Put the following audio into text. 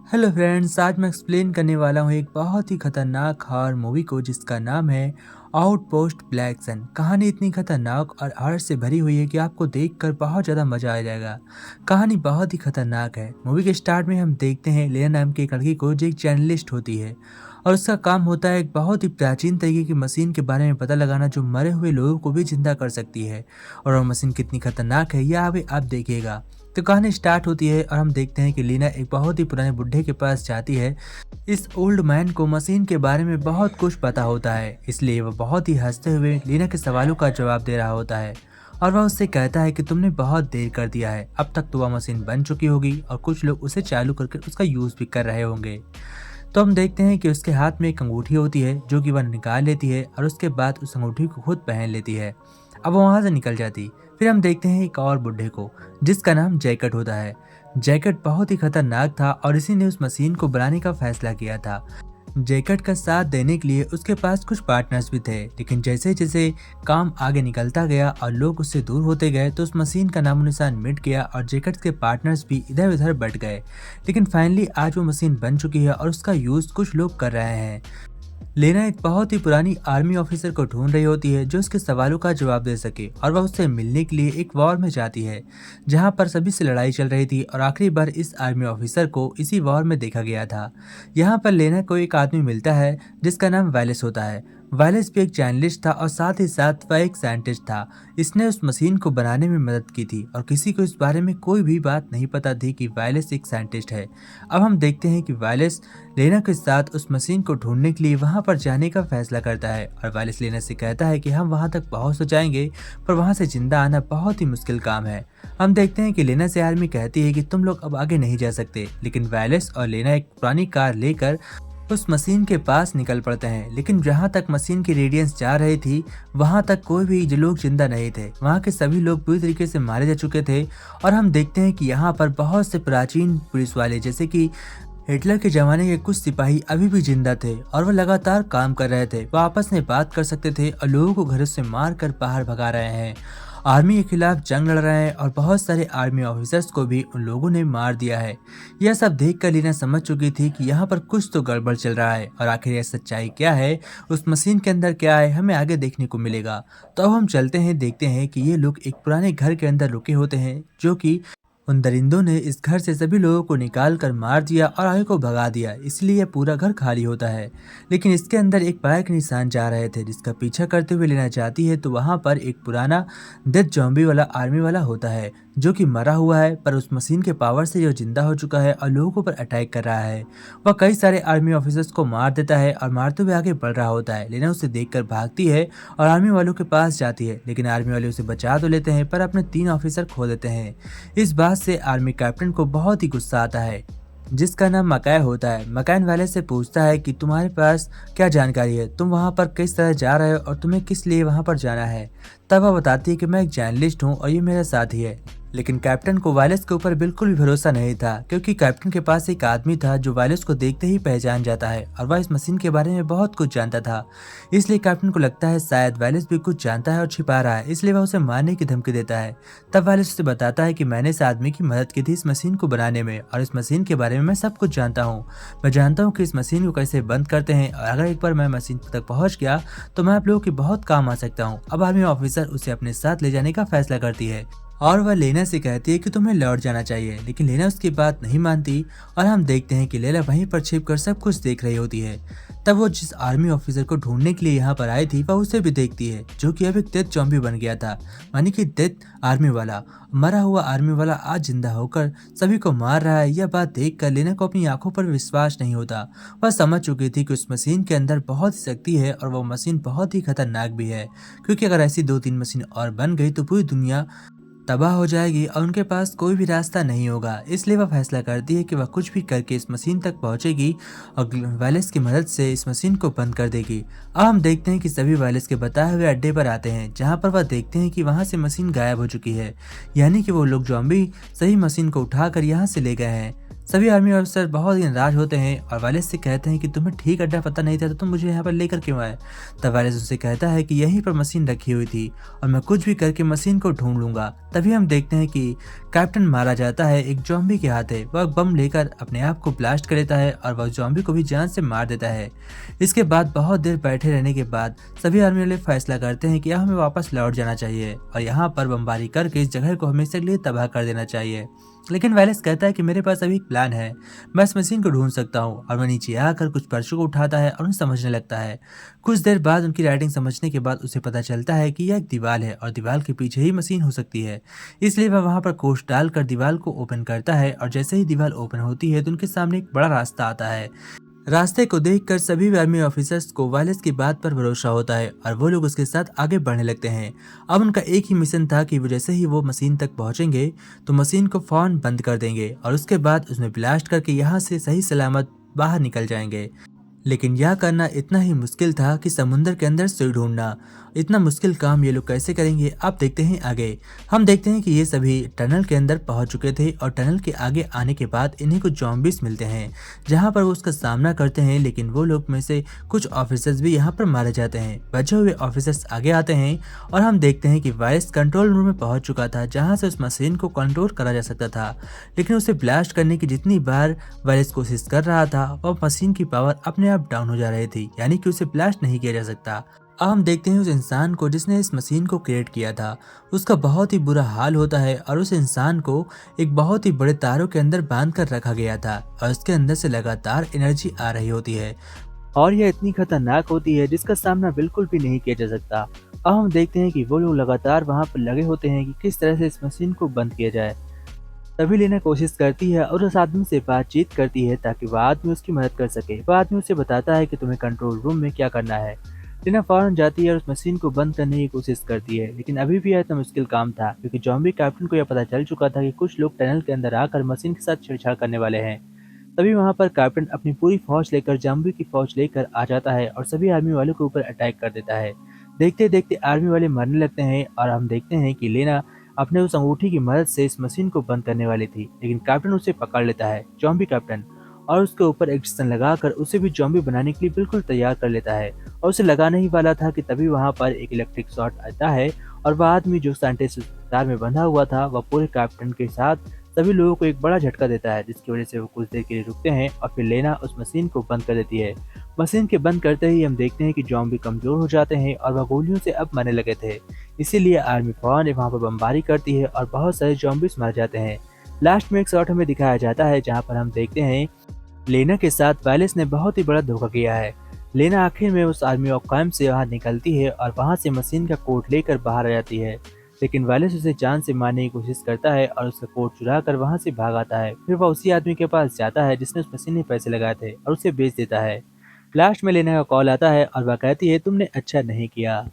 Hello friends, आज मैं explain करने वाला हूँ एक बहुत ही खतरनाक हॉरर मूवी को जिसका नाम है आउटपोस्ट ब्लैक सन। कहानी इतनी खतरनाक और हॉरर से भरी हुई है कि आपको देखकर बहुत ज़्यादा मज़ा आ जाएगा। कहानी बहुत ही खतरनाक है। मूवी के स्टार्ट में हम देखते हैं लेना नाम की एक लड़की को जो एक जर्नलिस्ट होती है और उसका काम होता है एक बहुत ही प्राचीन तरीके की मशीन के बारे में पता लगाना जो मरे हुए लोगों को भी जिंदा कर सकती है। और वो मशीन कितनी खतरनाक है यह आप देखिएगा। तो कहानी स्टार्ट होती है और हम देखते हैं कि लीना एक बहुत ही पुराने बुढ़े के पास जाती है। इस ओल्ड मैन को मशीन के बारे में बहुत कुछ पता होता है, इसलिए वह बहुत ही हंसते हुए लीना के सवालों का जवाब दे रहा होता है। और वह उससे कहता है कि तुमने बहुत देर कर दिया है, अब तक तो वह मशीन बन चुकी होगी और कुछ लोग उसे चालू करके उसका यूज भी कर रहे होंगे। तो हम देखते हैं कि उसके हाथ में एक अंगूठी होती है जो कि वह निकाल लेती है और उसके बाद उस अंगूठी को खुद पहन लेती है। अब वो वहां से निकल जाती। फिर हम देखते हैं एक और बुढ़े को जिसका नाम जैकेट होता है। जैकेट बहुत ही खतरनाक था और इसी ने उस मशीन को बनाने का फैसला किया था। जैकेट का साथ देने के लिए उसके पास कुछ पार्टनर्स भी थे, लेकिन जैसे जैसे काम आगे निकलता गया और लोग उससे दूर होते गए तो उस मशीन का नामो निशान मिट गया और जैकेट के पार्टनर्स भी इधर उधर बट गए। लेकिन फाइनली आज वो मशीन बन चुकी है और उसका यूज कुछ लोग कर रहे हैं। लेना एक बहुत ही पुरानी आर्मी ऑफिसर को ढूंढ रही होती है जो उसके सवालों का जवाब दे सके और वह उससे मिलने के लिए एक वॉर में जाती है जहां पर सभी से लड़ाई चल रही थी और आखिरी बार इस आर्मी ऑफिसर को इसी वॉर में देखा गया था। यहाँ पर लेना को एक आदमी मिलता है जिसका नाम वायलेस होता है। वायलेस भी एक जर्नलिस्ट था और साथ ही साथ वह एक साइंटिस्ट था। इसने उस मशीन को बनाने में मदद की थी और किसी को इस बारे में कोई भी बात नहीं पता थी कि वायलेस एक साइंटिस्ट है। अब हम देखते हैं कि वायलेस लेना के साथ उस मशीन को ढूंढने के लिए वहां पर जाने का फैसला करता है और वायलेस लेना से कहता है कि हम वहां तक पहुंच तो जाएंगे पर वहां से जिंदा आना बहुत ही मुश्किल काम है। हम देखते हैं कि लेना से आर्मी कहती है कि तुम लोग अब आगे नहीं जा सकते, लेकिन वायलेस और लेना एक पुरानी कार लेकर उस मशीन के पास निकल पड़ते हैं। लेकिन जहां तक मशीन की रेडियंस जा रही थी वहां तक कोई भी लोग जिंदा नहीं थे। वहां के सभी लोग पूरी तरीके से मारे जा चुके थे। और हम देखते हैं कि यहाँ पर बहुत से प्राचीन पुलिस वाले जैसे कि हिटलर के जमाने के कुछ सिपाही अभी भी जिंदा थे और वह लगातार काम कर रहे थे। वह आपस में बात कर सकते थे और लोगों को घरों से मार कर बाहर भगा रहे हैं। आर्मी के खिलाफ जंग लड़ रहे हैं और बहुत सारे आर्मी ऑफिसर्स को भी उन लोगों ने मार दिया है। यह सब देखकर लीना समझ चुकी थी कि यहाँ पर कुछ तो गड़बड़ चल रहा है और आखिर यह सच्चाई क्या है, उस मशीन के अंदर क्या है, हमें आगे देखने को मिलेगा। तो अब हम चलते हैं, देखते हैं कि ये लोग एक पुराने घर के अंदर रुके होते हैं जो कि उन दरिंदों ने इस घर से सभी लोगों को निकाल कर मार दिया और आगे को भगा दिया, इसलिए यह पूरा घर खाली होता है। लेकिन इसके अंदर एक पैर के निशान जा रहे थे जिसका पीछा करते हुए लेना चाहती है तो वहां पर एक पुराना डेथ जॉम्बी वाला आर्मी वाला होता है जो कि मरा हुआ है पर उस मशीन के पावर से जो जिंदा हो चुका है और लोगों पर अटैक कर रहा है। वह कई सारे आर्मी ऑफिसर्स को मार देता है और मारते हुए आगे बढ़ रहा होता है। लेना उसे देखकर भागती है और आर्मी वालों के पास जाती है, लेकिन आर्मी वाले उसे बचा तो लेते हैं पर अपने 3 ऑफिसर खो देते हैं। इस बात से आर्मी कैप्टन को बहुत ही गुस्सा आता है जिसका नाम मकाय होता है। मकान वाले से पूछता है कि तुम्हारे पास क्या जानकारी है, तुम वहां पर किस तरह जा रहे हो और तुम्हें किस लिए वहां पर जाना है। तब वह बताती है कि मैं एक जर्नलिस्ट हूँ और ये मेरा साथी है। लेकिन कैप्टन को वायलेस के ऊपर बिल्कुल भी भरोसा नहीं था क्योंकि कैप्टन के पास एक आदमी था जो वायलेस को देखते ही पहचान जाता है और वह इस मशीन के बारे में बहुत कुछ जानता था। इसलिए कैप्टन को लगता है शायद वायलेस भी कुछ जानता है और छिपा रहा है, इसलिए वह उसे मारने की धमकी देता है। तब वायलेस उसे बताता है कि मैंने इस आदमी की मदद की थी इस मशीन को बनाने में और इस मशीन के बारे में मैं सब कुछ जानता हूँ। मैं जानता हूँ कि इस मशीन को कैसे बंद करते हैं और अगर एक बार मैं मशीन तक पहुँच गया तो मैं आप लोगों की बहुत काम आ सकता हूँ। अब आर्मी ऑफिसर उसे अपने साथ ले जाने का फैसला करती है और वह लेना से कहती है कि तुम्हें लौट जाना चाहिए, लेकिन लेना उसकी बात नहीं मानती और हम देखते हैं कि लेला वहीं पर छिपकर सब कुछ देख रही होती है। तब वो जिस आर्मी ऑफिसर को ढूंढने के लिए यहाँ पर आई थी वह उसे भी देखती है जो कि अब एक डेथ जॉम्बी बन गया था, मानी कि डेथ आर्मी वाला। मरा हुआ आर्मी वाला आज जिंदा होकर सभी को मार रहा है। यह बात देखकर लेना को अपनी आंखों पर विश्वास नहीं होता। वह समझ चुकी थी कि उस मशीन के अंदर बहुत शक्ति है और वह मशीन बहुत ही खतरनाक भी है, क्योंकि अगर ऐसी 2-3 मशीन और बन गई तो पूरी दुनिया तबाह हो जाएगी और उनके पास कोई भी रास्ता नहीं होगा। इसलिए वह फैसला करती है कि वह कुछ भी करके इस मशीन तक पहुंचेगी और वायलेस की मदद से इस मशीन को बंद कर देगी। अब हम देखते हैं कि सभी वायलेस के बताए हुए अड्डे पर आते हैं जहां पर वह देखते हैं कि वहां से मशीन गायब हो चुकी है, यानी कि वो लोग जॉम्बी सही मशीन को उठाकर यहाँ से ले गए हैं। सभी आर्मी ऑफिसर बहुत ही नाराज होते हैं और वायलेंस से कहते हैं कि तुम्हें ठीक अड्डा पता नहीं था तो तुम मुझे यहाँ पर लेकर क्यों आए। तब वायलेंस उससे कहता है कि यहीं पर मशीन रखी हुई थी और मैं कुछ भी करके मशीन को ढूंढ लूंगा। तभी हम देखते हैं कि कैप्टन मारा जाता है एक जॉम्बी के हाथे। वह बम लेकर अपने आप को ब्लास्ट कर लेता है और वह जॉम्बी को भी जान से मार देता है। इसके बाद बहुत देर बैठे रहने के बाद सभी आर्मी वाले फैसला करते हैं कि अब हमें वापस लौट जाना चाहिए और यहाँ पर बमबारी करके इस जगह को हमेशा के लिए तबाह कर देना चाहिए। लेकिन वायलेंस कहता है कि मेरे पास अभी एक प्लान है, मैं इस मशीन को ढूंढ सकता हूँ। और वह नीचे आकर कुछ पर्चों को उठाता है और उन्हें समझने लगता है। कुछ देर बाद उनकी राइटिंग समझने के बाद उसे पता चलता है कि यह एक दीवार है और दीवार के पीछे ही मशीन हो सकती है। इसलिए वह वहां पर कोष डालकर दीवार को ओपन करता है और जैसे ही दीवार ओपन होती है तो उनके सामने एक बड़ा रास्ता आता है। रास्ते को देखकर सभी आर्मी ऑफिसर्स को वायलेंस की बात पर भरोसा होता है और वो लोग उसके साथ आगे बढ़ने लगते हैं। अब उनका एक ही मिशन था कि वो जैसे ही वो मशीन तक पहुंचेंगे तो मशीन को फौरन बंद कर देंगे और उसके बाद उसमें ब्लास्ट करके यहाँ से सही सलामत बाहर निकल जाएंगे। लेकिन यह करना इतना ही मुश्किल था कि समुद्र के अंदर सुई ढूंढना। इतना मुश्किल काम ये लोग कैसे करेंगे, आप देखते हैं आगे। हम देखते हैं कि ये सभी टनल के अंदर पहुंच चुके थे और टनल के आगे आने के बाद इन्हें कुछ जॉम्बिस मिलते हैं जहां पर वो उसका सामना करते हैं। लेकिन वो लोग में से कुछ ऑफिसर्स भी यहाँ पर मारे जाते हैं। बचे हुए ऑफिसर्स आगे आते हैं और हम देखते हैं कि वायरस कंट्रोल रूम में पहुंच चुका था जहां से उस मशीन को कंट्रोल करा जा सकता था। लेकिन उसे ब्लास्ट करने की जितनी बार वायरस कोशिश कर रहा था वह मशीन की पावर अपने आप डाउन हो जा रही थी, यानी कि उसे ब्लास्ट नहीं किया जा सकता। अब हम देखते हैं उस इंसान को जिसने इस मशीन को क्रिएट किया था। उसका बहुत ही बुरा हाल होता है और उस इंसान को एक बहुत ही बड़े तारों के अंदर बांध कर रखा गया था और उसके अंदर से लगातार एनर्जी आ रही होती है और यह इतनी खतरनाक होती है जिसका सामना बिल्कुल भी नहीं किया जा सकता। अब हम देखते हैं कि वो लोग लगातार वहां पर लगे होते हैं कि किस तरह से इस मशीन को बंद किया जाए। तभी लेना कोशिश करती है और उस आदमी से बातचीत करती है ताकि वह आदमी उसकी मदद कर सके। वह आदमी उसे बताता है कि तुम्हें कंट्रोल रूम में क्या करना है। टीना फौरन जाती है और उस मशीन को बंद करने की कोशिश करती है, लेकिन अभी भी यह इतना मुश्किल काम था क्योंकि जॉम्बी कैप्टन को यह पता चल चुका था कि कुछ लोग टनल के अंदर आकर मशीन के साथ छेड़छाड़ करने वाले हैं। तभी वहां पर कैप्टन अपनी पूरी फौज लेकर जॉम्बी की फौज लेकर आ जाता है और सभी आर्मी वालों के ऊपर अटैक कर देता है। देखते देखते आर्मी वाले मरने लगते हैं और हम देखते हैं कि लेना अपने उस अंगूठी की मदद से इस मशीन को बंद करने वाली थी, लेकिन कैप्टन उसे पकड़ लेता है, जॉम्बी कैप्टन, और उसके ऊपर इंजेक्शन लगाकर उसे भी जॉम्बी बनाने के लिए बिल्कुल तैयार कर लेता है। और उसे लगाने ही वाला था कि तभी वहां पर एक इलेक्ट्रिक शॉट आता है और वह आदमी जो साइंटिस्ट तार में बंधा हुआ था वह पूरे कैप्टन के साथ सभी लोगों को एक बड़ा झटका देता है, जिसकी वजह से वो कुछ देर के लिए रुकते हैं और फिर लेना उस मशीन को बंद कर देती है। मशीन के बंद करते ही हम देखते हैं कि जॉम्बी कमजोर हो जाते हैं और वह गोलियों से अब मरने लगे थे। इसीलिए आर्मी फौरन वहां पर बमबारी करती है और बहुत सारे जॉम्बिस मर जाते हैं। लास्ट में एक शॉट हमें दिखाया जाता है जहां पर हम देखते हैं लेना के साथ वायलेंस ने बहुत ही बड़ा धोखा किया है। लेना आखिर में उस आर्मी ऑफ क्राइम से बाहर निकलती है और वहां से मशीन का कोड लेकर बाहर आ जाती है। लेकिन वायलेंस उसे जान से मारने की कोशिश करता है और उसका कोड चुरा कर वहां से भाग आता है। फिर वह उसी आदमी के पास जाता है जिसने उस मशीन में पैसे लगाए थे और उसे बेच देता है। लास्ट में लेना का कॉल आता है और वह कहती है तुमने अच्छा नहीं किया।